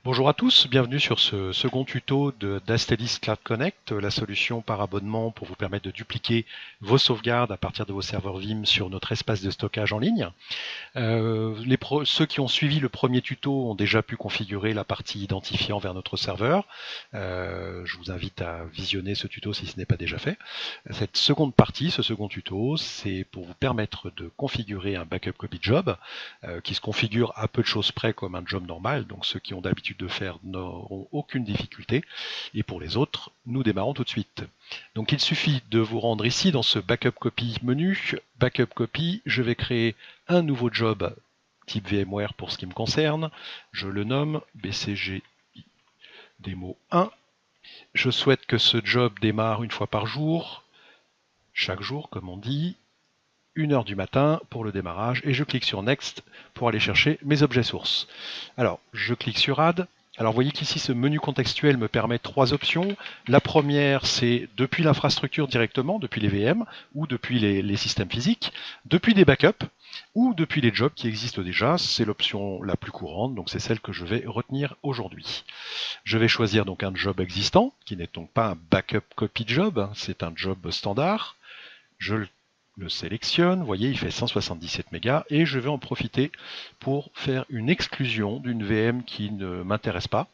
Bonjour à tous, bienvenue sur ce second tuto d'Astelis Cloud Connect, la solution par abonnement pour vous permettre de dupliquer vos sauvegardes à partir de vos serveurs Vim sur notre espace de stockage en ligne. Ceux qui ont suivi le premier tuto ont déjà pu configurer la partie identifiant vers notre serveur. Je vous invite à visionner ce tuto si ce n'est pas déjà fait. Cette seconde partie, ce second tuto, c'est pour vous permettre de configurer un backup copy job qui se configure à peu de choses près comme un job normal. Donc ceux qui ont d'habitude de faire n'auront aucune difficulté. Et pour les autres, nous démarrons tout de suite. Donc il suffit de vous rendre ici dans ce backup copy menu, backup copy, je vais créer un nouveau job type VMware pour ce qui me concerne. Je le nomme BCG démo 1. Je souhaite que ce job démarre une fois par jour, chaque jour comme on dit, 1h du matin pour le démarrage, et je clique sur Next pour aller chercher mes objets sources. Alors, je clique sur Add. Alors, vous voyez qu'ici, ce menu contextuel me permet 3 options. La première, c'est depuis l'infrastructure directement, depuis les VM, ou depuis les systèmes physiques, depuis des backups, ou depuis les jobs qui existent déjà. C'est l'option la plus courante, donc c'est celle que je vais retenir aujourd'hui. Je vais choisir donc un job existant, qui n'est donc pas un backup copy job, c'est un job standard. Je le sélectionne, vous voyez, il fait 177 mégas, et je vais en profiter pour faire une exclusion d'une VM qui ne m'intéresse pas,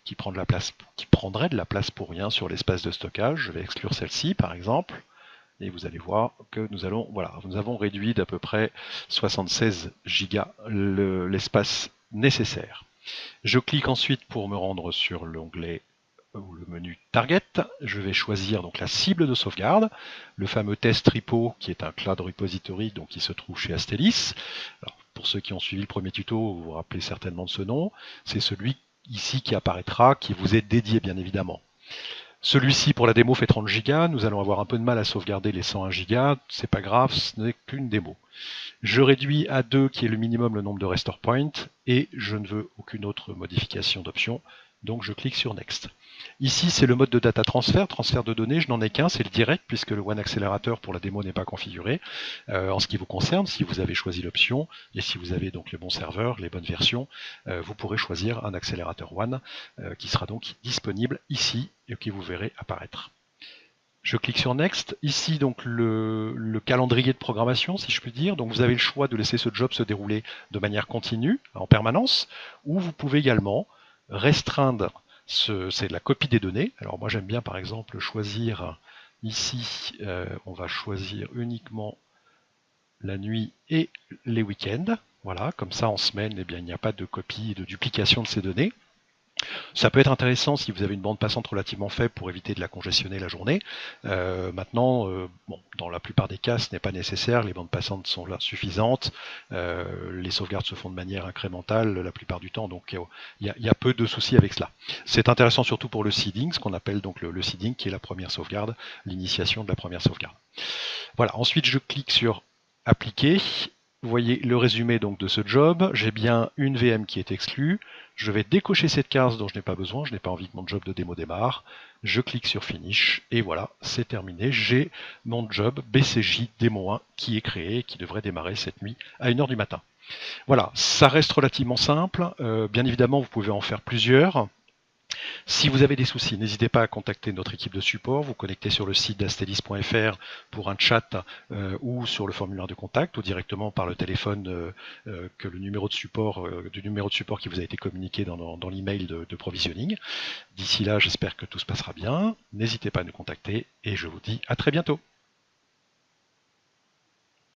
qui prendrait de la place pour rien sur l'espace de stockage. Je vais exclure celle-ci, par exemple, et vous allez voir que nous avons réduit d'à peu près 76 gigas l'espace nécessaire. Je clique ensuite pour me rendre sur l'onglet ou le menu Target. Je vais choisir donc la cible de sauvegarde, le fameux test repo qui est un cloud repository donc qui se trouve chez Astelis. Alors, pour ceux qui ont suivi le premier tuto, vous vous rappelez certainement de ce nom. C'est celui ici qui apparaîtra, qui vous est dédié bien évidemment. Celui-ci pour la démo fait 30 Go, nous allons avoir un peu de mal à sauvegarder les 101 Go, c'est pas grave, ce n'est qu'une démo. Je réduis à 2 qui est le minimum le nombre de restore points et je ne veux aucune autre modification d'option, donc je clique sur Next. Ici c'est le mode de data transfert de données, je n'en ai qu'un, c'est le direct puisque le One Accelerator pour la démo n'est pas configuré. En ce qui vous concerne, si vous avez choisi l'option et si vous avez donc le bon serveur, les bonnes versions, vous pourrez choisir un accélérateur One qui sera donc disponible ici et que vous verrez apparaître. Je clique sur Next. Ici, donc, le calendrier de programmation, si je puis dire. Donc, vous avez le choix de laisser ce job se dérouler de manière continue, en permanence, ou vous pouvez également restreindre, c'est la copie des données. Alors, moi, j'aime bien, par exemple, choisir ici, on va choisir uniquement la nuit et les week-ends. Voilà, comme ça, en semaine, eh bien, il n'y a pas de copie et de duplication de ces données. Ça peut être intéressant si vous avez une bande passante relativement faible pour éviter de la congestionner la journée. Maintenant, bon, dans la plupart des cas, ce n'est pas nécessaire. Les bandes passantes sont là suffisantes. Les sauvegardes se font de manière incrémentale la plupart du temps, donc il y a peu de soucis avec cela. C'est intéressant surtout pour le seeding, ce qu'on appelle donc le seeding, qui est la première sauvegarde, l'initiation de la première sauvegarde. Voilà. Ensuite, je clique sur Appliquer. Vous voyez le résumé donc de ce job. J'ai bien une VM qui est exclue. Je vais décocher cette case dont je n'ai pas besoin. Je n'ai pas envie que mon job de démo démarre. Je clique sur Finish et voilà, c'est terminé. J'ai mon job BCJ démo 1 qui est créé, qui devrait démarrer cette nuit à 1h du matin. Voilà, ça reste relativement simple. Bien évidemment, vous pouvez en faire plusieurs. Si vous avez des soucis, n'hésitez pas à contacter notre équipe de support. Vous connectez sur le site d'astelis.fr pour un chat ou sur le formulaire de contact ou directement par le téléphone que le numéro de support, du numéro de support qui vous a été communiqué dans l'email de provisioning. D'ici là, j'espère que tout se passera bien. N'hésitez pas à nous contacter et je vous dis à très bientôt.